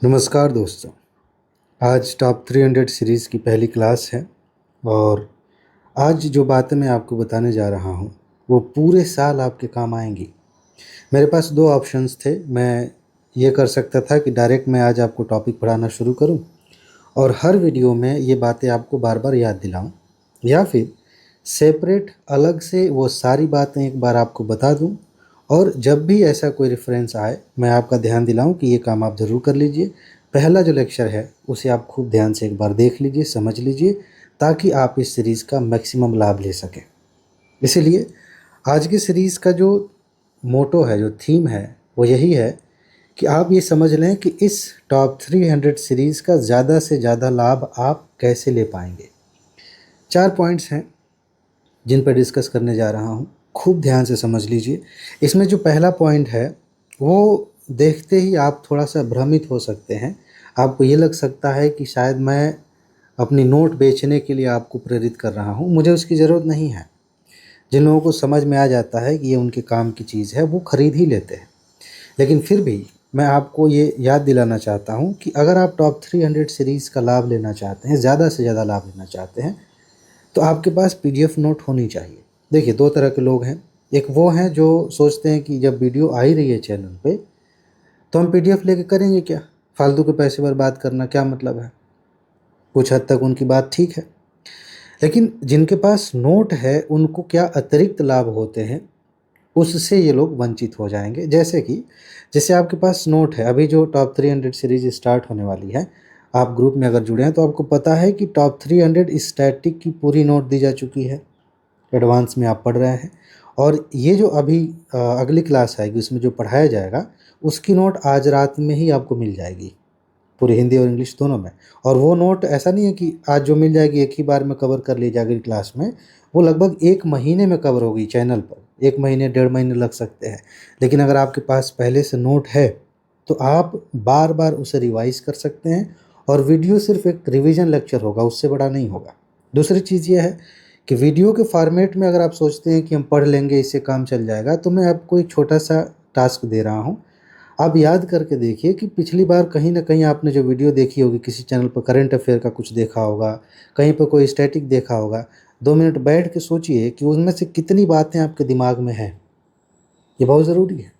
नमस्कार दोस्तों। आज टॉप 300 सीरीज़ की पहली क्लास है और आज जो बातें मैं आपको बताने जा रहा हूँ वो पूरे साल आपके काम आएंगी। मेरे पास दो ऑप्शंस थे। मैं ये कर सकता था कि डायरेक्ट मैं आज आपको टॉपिक पढ़ाना शुरू करूँ और हर वीडियो में ये बातें आपको बार बार याद दिलाऊँ, या फिर सेपरेट अलग से वो सारी बातें एक बार आपको बता दूँ और जब भी ऐसा कोई रेफरेंस आए मैं आपका ध्यान दिलाऊं कि ये काम आप ज़रूर कर लीजिए। पहला जो लेक्चर है उसे आप खूब ध्यान से एक बार देख लीजिए, समझ लीजिए, ताकि आप इस सीरीज़ का मैक्सिमम लाभ ले सकें। इसीलिए आज की सीरीज़ का जो मोटो है, जो थीम है, वो यही है कि आप ये समझ लें कि इस टॉप 300 सीरीज़ का ज़्यादा से ज़्यादा लाभ आप कैसे ले पाएंगे। 4 पॉइंट्स हैं जिन पर डिस्कस करने जा रहा हूँ। खूब ध्यान से समझ लीजिए। इसमें जो पहला पॉइंट है वो देखते ही आप थोड़ा सा भ्रमित हो सकते हैं। आपको ये लग सकता है कि शायद मैं अपनी नोट बेचने के लिए आपको प्रेरित कर रहा हूँ। मुझे उसकी ज़रूरत नहीं है। जिन लोगों को समझ में आ जाता है कि ये उनके काम की चीज़ है वो ख़रीद ही लेते हैं। लेकिन फिर भी मैं आपको ये याद दिलाना चाहता हूँ कि अगर आप टॉप 300 सीरीज़ का लाभ लेना चाहते हैं, ज़्यादा से ज़्यादा लाभ लेना चाहते हैं, तो आपके पास पीडीएफ नोट होनी चाहिए। देखिए, दो तरह के लोग हैं। एक वो हैं जो सोचते हैं कि जब वीडियो आ ही रही है चैनल पे तो हम पीडीएफ लेके करेंगे क्या, फालतू के पैसे बर्बाद करना क्या मतलब है। कुछ हद तक उनकी बात ठीक है, लेकिन जिनके पास नोट है उनको क्या अतिरिक्त लाभ होते हैं उससे ये लोग वंचित हो जाएंगे। जैसे आपके पास नोट है, अभी जो टॉप 300 सीरीज स्टार्ट होने वाली है, आप ग्रुप में अगर जुड़े हैं तो आपको पता है कि टॉप 300 स्टैटिक की पूरी नोट दी जा चुकी है। एडवांस में आप पढ़ रहे हैं और ये जो अभी अगली क्लास आएगी उसमें जो पढ़ाया जाएगा उसकी नोट आज रात में ही आपको मिल जाएगी, पूरी हिंदी और इंग्लिश दोनों में। और वो नोट ऐसा नहीं है कि आज जो मिल जाएगी एक ही बार में कवर कर ली जाएगी क्लास में। वो लगभग 1 महीने में कवर होगी चैनल पर। 1 महीने 1.5 महीने लग सकते हैं, लेकिन अगर आपके पास पहले से नोट है तो आप बार बार उसे रिवाइज कर सकते हैं और वीडियो सिर्फ एक रिवीजन लेक्चर होगा, उससे बड़ा नहीं होगा। दूसरी चीज़ ये है कि वीडियो के फॉर्मेट में अगर आप सोचते हैं कि हम पढ़ लेंगे इससे काम चल जाएगा, तो मैं आपको एक छोटा सा टास्क दे रहा हूँ। आप याद करके देखिए कि पिछली बार कहीं ना कहीं आपने जो वीडियो देखी होगी, किसी चैनल पर करंट अफेयर का कुछ देखा होगा, कहीं पर कोई स्टैटिक देखा होगा। 2 मिनट बैठ के सोचिए कि उनमें से कितनी बातें आपके दिमाग में हैं। ये बहुत ज़रूरी है,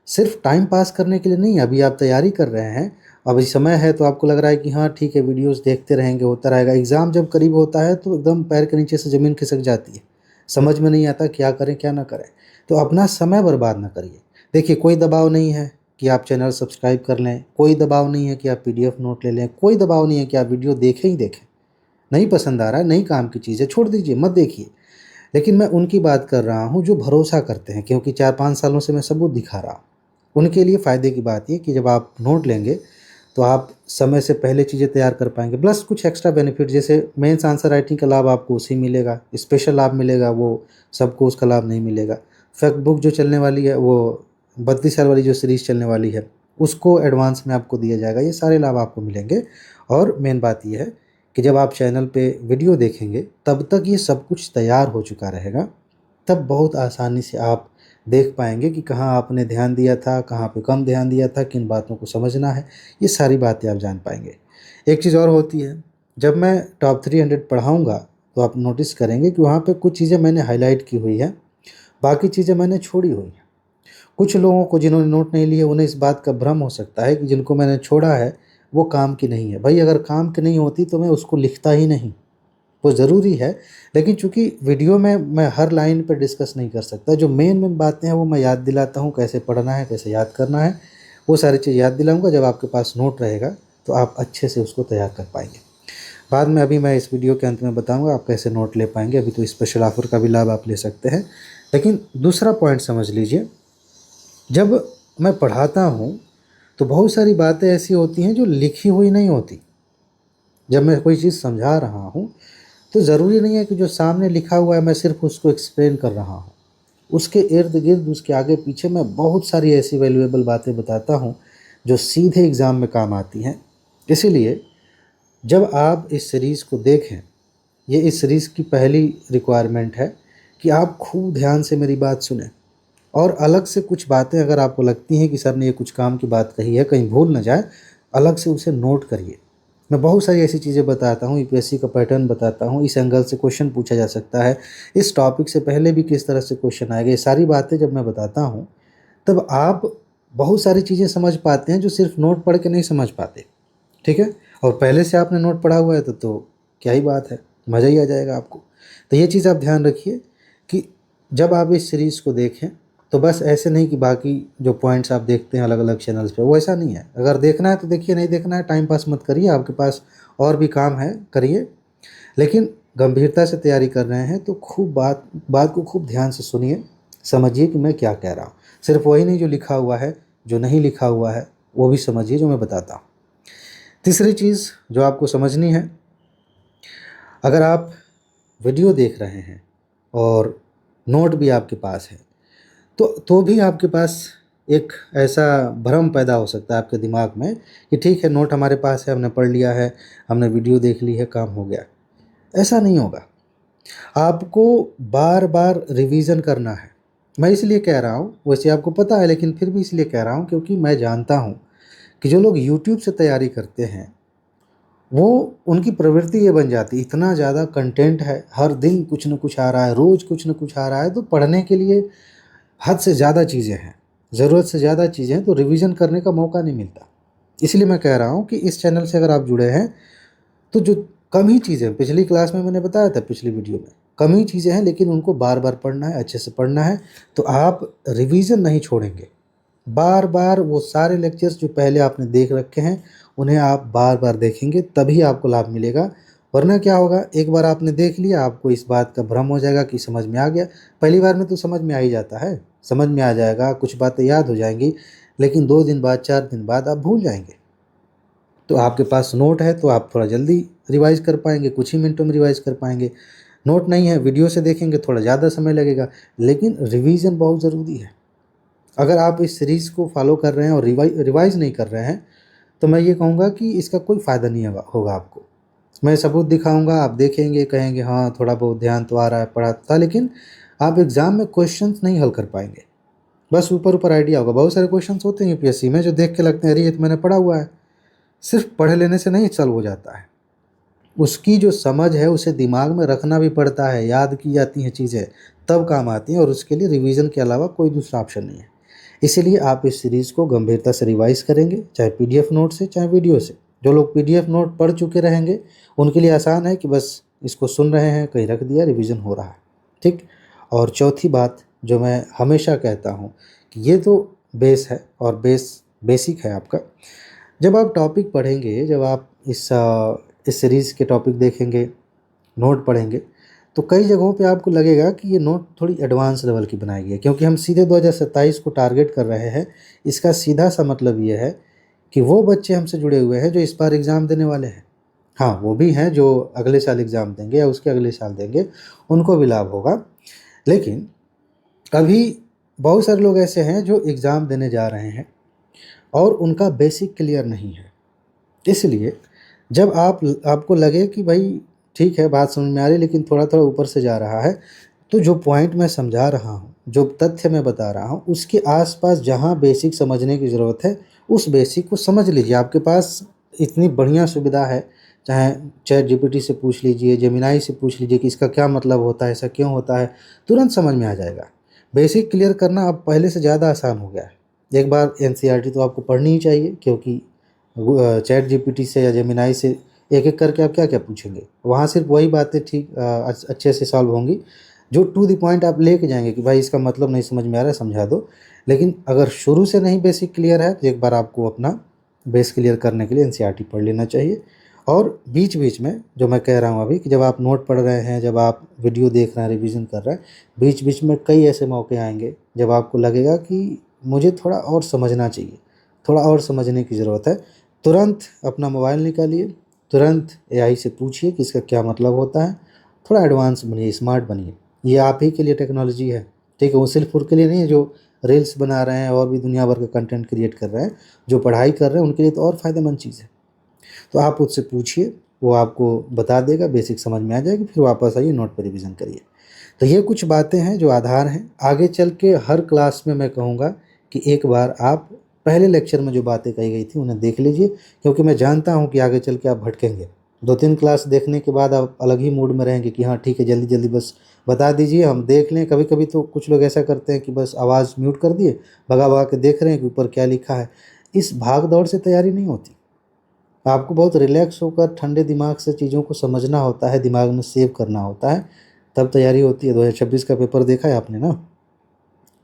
सिर्फ टाइम पास करने के लिए नहीं। अभी आप तैयारी कर रहे हैं, अभी समय है, तो आपको लग रहा है कि हाँ ठीक है, वीडियोस देखते रहेंगे, होता रहेगा। एग्ज़ाम जब करीब होता है तो एकदम पैर के नीचे से ज़मीन खिसक जाती है, समझ में नहीं आता क्या करें क्या ना करें। तो अपना समय बर्बाद ना करिए। देखिए, कोई दबाव नहीं है कि आप चैनल सब्सक्राइब कर लें, कोई दबाव नहीं है कि आप पीडीएफ नोट ले लें, कोई दबाव नहीं है कि आप वीडियो देखें ही देखें। नहीं पसंद आ रहा है, नहीं काम की चीज़ है, छोड़ दीजिए, मत देखिए। लेकिन मैं उनकी बात कर रहा हूँ जो भरोसा करते हैं, क्योंकि 4-5 सालों से मैं सबूत दिखा रहा हूँ। उनके लिए फ़ायदे की बात ये कि जब आप नोट लेंगे तो आप समय से पहले चीज़ें तैयार कर पाएंगे, प्लस कुछ एक्स्ट्रा बेनिफिट जैसे मेंस आंसर राइटिंग का लाभ आपको उसी मिलेगा, स्पेशल लाभ मिलेगा, वो सबको उसका लाभ नहीं मिलेगा। फैक्ट बुक जो चलने वाली है, वो 32 साल वाली जो सीरीज़ चलने वाली है, उसको एडवांस में आपको दिया जाएगा। ये सारे लाभ आपको मिलेंगे। और मेन बात ये है कि जब आप चैनल पे वीडियो देखेंगे तब तक ये सब कुछ तैयार हो चुका रहेगा। तब बहुत आसानी से आप देख पाएंगे कि कहाँ आपने ध्यान दिया था, कहाँ पे कम ध्यान दिया था, किन बातों को समझना है। ये सारी बातें आप जान पाएंगे। एक चीज़ और होती है, जब मैं टॉप 300 पढ़ाऊँगा तो आप नोटिस करेंगे कि वहाँ पे कुछ चीज़ें मैंने हाईलाइट की हुई है, बाकी चीज़ें मैंने छोड़ी हुई हैं। कुछ लोगों को जिन्होंने नोट नहीं लिए उन्हें इस बात का भ्रम हो सकता है कि जिनको मैंने छोड़ा है वो काम की नहीं है। भाई, अगर काम की नहीं होती तो मैं उसको लिखता ही नहीं। वो ज़रूरी है, लेकिन चूँकि वीडियो में मैं हर लाइन पे डिस्कस नहीं कर सकता। जो मेन बातें हैं वो मैं याद दिलाता हूँ, कैसे पढ़ना है, कैसे याद करना है, वो सारी चीज़ याद दिलाऊँगा। जब आपके पास नोट रहेगा तो आप अच्छे से उसको तैयार कर पाएंगे। बाद में अभी मैं इस वीडियो के अंत में बताऊँगा आप कैसे नोट ले पाएंगे। अभी तो स्पेशल ऑफ़र का भी लाभ आप ले सकते हैं। लेकिन दूसरा पॉइंट समझ लीजिए, जब मैं पढ़ाता हूँ तो बहुत सारी बातें ऐसी होती हैं जो लिखी हुई नहीं होती। जब मैं कोई चीज़ समझा रहा हूँ तो ज़रूरी नहीं है कि जो सामने लिखा हुआ है मैं सिर्फ उसको एक्सप्लेन कर रहा हूँ। उसके इर्द गिर्द, उसके आगे पीछे मैं बहुत सारी ऐसी वैल्यूएबल बातें बताता हूँ जो सीधे एग्ज़ाम में काम आती हैं। इसीलिए जब आप इस सीरीज़ को देखें, ये इस सीरीज़ की पहली रिक्वायरमेंट है कि आप खूब ध्यान से मेरी बात सुनें। और अलग से कुछ बातें अगर आपको लगती हैं कि सर ने ये कुछ काम की बात कही है, कहीं भूल ना जाए, अलग से उसे नोट करिए। मैं बहुत सारी ऐसी चीज़ें बताता हूँ, यूपीएससी का पैटर्न बताता हूँ, इस एंगल से क्वेश्चन पूछा जा सकता है, इस टॉपिक से पहले भी किस तरह से क्वेश्चन आएगा, ये सारी बातें जब मैं बताता हूँ तब आप बहुत सारी चीज़ें समझ पाते हैं जो सिर्फ नोट पढ़ के नहीं समझ पाते। ठीक है, और पहले से आपने नोट पढ़ा हुआ है तो क्या ही बात है, मज़ा ही आ जाएगा आपको। तो ये चीज़ आप ध्यान रखिए कि जब आप इस सीरीज़ को देखें तो बस ऐसे नहीं कि बाकी जो पॉइंट्स आप देखते हैं अलग अलग चैनल्स पे, वो ऐसा नहीं है। अगर देखना है तो देखिए, नहीं देखना है टाइम पास मत करिए, आपके पास और भी काम है करिए, लेकिन गंभीरता से तैयारी कर रहे हैं तो खूब बात को खूब ध्यान से सुनिए, समझिए कि मैं क्या कह रहा हूँ। सिर्फ वही नहीं जो लिखा हुआ है, जो नहीं लिखा हुआ है वो भी समझिए जो मैं बताता हूँ। तीसरी चीज़ जो आपको समझनी है, अगर आप वीडियो देख रहे हैं और नोट भी आपके पास है तो भी आपके पास एक ऐसा भ्रम पैदा हो सकता है आपके दिमाग में कि ठीक है, नोट हमारे पास है, हमने पढ़ लिया है, हमने वीडियो देख ली है, काम हो गया। ऐसा नहीं होगा, आपको बार बार रिवीजन करना है। मैं इसलिए कह रहा हूँ, वैसे आपको पता है लेकिन फिर भी इसलिए कह रहा हूँ क्योंकि मैं जानता हूँ कि जो लोग यूट्यूब से तैयारी करते हैं वो उनकी प्रवृत्ति ये बन जाती है, इतना ज़्यादा कंटेंट है, हर दिन कुछ न कुछ आ रहा है, रोज़ कुछ न कुछ आ रहा है, तो पढ़ने के लिए हद से ज़्यादा चीज़ें हैं, ज़रूरत से ज़्यादा चीज़ें हैं, तो रिवीजन करने का मौका नहीं मिलता। इसलिए मैं कह रहा हूँ कि इस चैनल से अगर आप जुड़े हैं तो जो कम ही चीज़ें, पिछली क्लास में मैंने बताया था, पिछली वीडियो में कम ही चीज़ें हैं लेकिन उनको बार बार पढ़ना है, अच्छे से पढ़ना है, तो आप रिवीजन नहीं छोड़ेंगे। बार बार वो सारे लेक्चर्स जो पहले आपने देख रखे हैं उन्हें आप बार बार देखेंगे, तभी आपको लाभ मिलेगा। वरना क्या होगा, एक बार आपने देख लिया, आपको इस बात का भ्रम हो जाएगा कि समझ में आ गया। पहली बार में तो समझ में आ ही जाता है, समझ में आ जाएगा, कुछ बातें याद हो जाएंगी, लेकिन 2 दिन बाद 4 दिन बाद आप भूल जाएंगे। तो आपके पास नोट है तो आप थोड़ा जल्दी रिवाइज़ कर पाएंगे, कुछ ही मिनटों में रिवाइज़ कर पाएंगे। नोट नहीं है, वीडियो से देखेंगे, थोड़ा ज़्यादा समय लगेगा, लेकिन रिवीजन बहुत ज़रूरी है। अगर आप इस सीरीज़ को फॉलो कर रहे हैं और रिवाइज़ नहीं कर रहे हैं तो मैं ये कहूँगा कि इसका कोई फ़ायदा नहीं होगा आपको। मैं सबूत दिखाऊँगा, आप देखेंगे, कहेंगे हाँ थोड़ा बहुत ध्यान तो आ रहा है, पढ़ा था, लेकिन आप एग्ज़ाम में क्वेश्चंस नहीं हल कर पाएंगे। बस ऊपर ऊपर आइडिया होगा। बहुत सारे क्वेश्चंस होते हैं यूपीएससी में जो देख के लगते हैं अरे ये तो मैंने पढ़ा हुआ है। सिर्फ पढ़ लेने से नहीं सॉल्व हो जाता है, उसकी जो समझ है उसे दिमाग में रखना भी पड़ता है, याद की जाती हैं चीज़ें, तब काम आती हैं, और उसके लिए रिवीजन के अलावा कोई दूसरा ऑप्शन नहीं है। इसीलिए आप इस सीरीज़ को गंभीरता से रिवाइज़ करेंगे, चाहे पीडीएफ नोट से चाहे वीडियो से। जो लोग पीडीएफ नोट पढ़ चुके रहेंगे उनके लिए आसान है कि बस इसको सुन रहे हैं, कहीं रख दिया, रिवीजन हो रहा है। ठीक। और चौथी बात जो मैं हमेशा कहता हूँ कि ये तो बेस है, और बेसिक है आपका। जब आप टॉपिक पढ़ेंगे, जब आप इस सीरीज़ के टॉपिक देखेंगे, नोट पढ़ेंगे, तो कई जगहों पे आपको लगेगा कि ये नोट थोड़ी एडवांस लेवल की बनाई गई है, क्योंकि हम सीधे 2027 को टारगेट कर रहे हैं। इसका सीधा सा मतलब ये है कि वो बच्चे हमसे जुड़े हुए हैं जो इस बार एग्ज़ाम देने वाले हैं। हाँ, वो भी हैं जो अगले साल एग्ज़ाम देंगे या उसके अगले साल देंगे, उनको भी लाभ होगा। लेकिन अभी बहुत सारे लोग ऐसे हैं जो एग्ज़ाम देने जा रहे हैं और उनका बेसिक क्लियर नहीं है। इसलिए जब आपको लगे कि भाई ठीक है, बात समझ में आ रही है लेकिन थोड़ा-थोड़ा ऊपर से जा रहा है, तो जो पॉइंट मैं समझा रहा हूँ, जो तथ्य मैं बता रहा हूँ, उसके आस-पास जहाँ बेसिक समझने की ज़रूरत है, उस बेसिक को समझ लीजिए। आपके पास इतनी बढ़िया सुविधा है, चाहे चैट जीपीटी से पूछ लीजिए, जेमिनी से पूछ लीजिए कि इसका क्या मतलब होता है, ऐसा क्यों होता है, तुरंत समझ में आ जाएगा। बेसिक क्लियर करना अब पहले से ज़्यादा आसान हो गया है। एक बार एनसीईआरटी तो आपको पढ़नी ही चाहिए, क्योंकि चैट जीपीटी से या जेमिनी से एक-एक करके आप क्या-क्या पूछेंगे? वहाँ सिर्फ वही बातें ठीक अच्छे से सॉल्व होंगी, जो टू द पॉइंट आप लेके जाएँगे कि भाई इसका मतलब नहीं समझ में आ रहा है, समझा दो। लेकिन अगर शुरू से नहीं बेसिक क्लियर है, तो एक बार आपको अपना बेस क्लियर करने के लिए एनसीईआरटी पढ़ लेना चाहिए। और बीच-बीच में जो मैं कह रहा हूँ अभी कि जब आप नोट पढ़ रहे हैं, जब आप वीडियो देख रहे हैं, रिवीजन कर रहे हैं, बीच-बीच में कई ऐसे मौके आएँगे जब आपको लगेगा कि मुझे थोड़ा और समझना चाहिए, थोड़ा और समझने की ज़रूरत है। तुरंत अपना मोबाइल निकालिए, तुरंत एआई से पूछिए कि इसका क्या मतलब होता है। थोड़ा एडवांस बनिए, स्मार्ट बनिए। ये आप ही के लिए टेक्नोलॉजी है, ठीक है? वो सिर्फ़ उनके लिए नहीं है जो रील्स बना रहे हैं और भी दुनिया भर का कंटेंट क्रिएट कर रहे हैं। जो पढ़ाई कर रहे हैं उनके लिए तो और फ़ायदेमंद चीज़ है। तो आप उससे पूछिए, वो आपको बता देगा, बेसिक समझ में आ जाएगी, फिर वापस आइए, नोट पर रिवीजन करिए। तो ये कुछ बातें हैं जो आधार हैं। आगे चल के हर क्लास में मैं कहूँगा कि एक बार आप पहले लेक्चर में जो बातें कही गई थी उन्हें देख लीजिए, क्योंकि मैं जानता हूँ कि आगे चल के आप भटकेंगे। 2-3 क्लास देखने के बाद आप अलग ही मूड में रहेंगे कि हाँ ठीक है, जल्दी जल्दी बस बता दीजिए, हम देख लें। कभी कभी तो कुछ लोग ऐसा करते हैं कि बस आवाज़ म्यूट कर दिए, भगा भगा के देख रहे हैं कि ऊपर क्या लिखा है। इस भाग दौड़ से तैयारी नहीं होती। आपको बहुत रिलैक्स होकर ठंडे दिमाग से चीज़ों को समझना होता है, दिमाग में सेव करना होता है, तब तैयारी होती है। 2026 का पेपर देखा है आपने ना,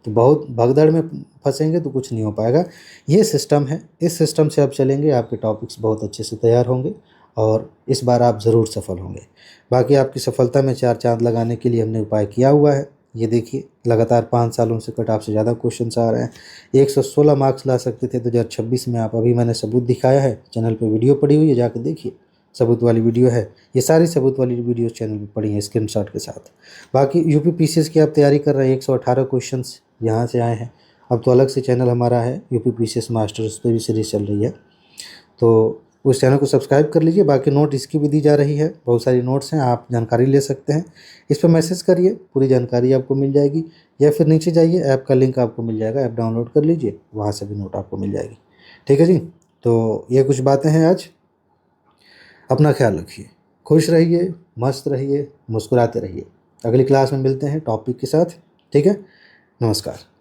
तो बहुत भगदड़ में फंसेंगे तो कुछ नहीं हो पाएगा। ये सिस्टम है, इस सिस्टम से आप चलेंगे, आपके टॉपिक्स बहुत अच्छे से तैयार होंगे और इस बार आप ज़रूर सफल होंगे। बाकी आपकी सफलता में 4 चाँद लगाने के लिए हमने उपाय किया हुआ है। ये देखिए, लगातार 5 सालों से कट ऑफ से ज़्यादा क्वेश्चंस आ रहे हैं। 116 मार्क्स ला सकते थे 2026 में आप, अभी मैंने सबूत दिखाया है। चैनल पे वीडियो पड़ी हुई है, जाके देखिए, सबूत वाली वीडियो है। ये सारी सबूत वाली वीडियो चैनल पे पड़ी हैं स्क्रीनशॉट के साथ। बाकी यूपी पीसीएस की आप तैयारी कर रहे हैं, 118 क्वेश्चंस यहाँ से आए हैं। अब तो अलग से चैनल हमारा है यूपी पीसीएस मास्टर, उस पर भी सीरीज चल रही है, तो उस चैनल को सब्सक्राइब कर लीजिए। बाकी नोट इसकी भी दी जा रही है, बहुत सारी नोट्स हैं, आप जानकारी ले सकते हैं। इस पर मैसेज करिए, पूरी जानकारी आपको मिल जाएगी, या फिर नीचे जाइए, ऐप का लिंक आपको मिल जाएगा, ऐप डाउनलोड कर लीजिए, वहाँ से भी नोट आपको मिल जाएगी। ठीक है जी, तो ये कुछ बातें हैं आज। अपना ख्याल रखिए, खुश रहिए, मस्त रहिए, मुस्कुराते रहिए। अगली क्लास में मिलते हैं टॉपिक के साथ। ठीक है, नमस्कार।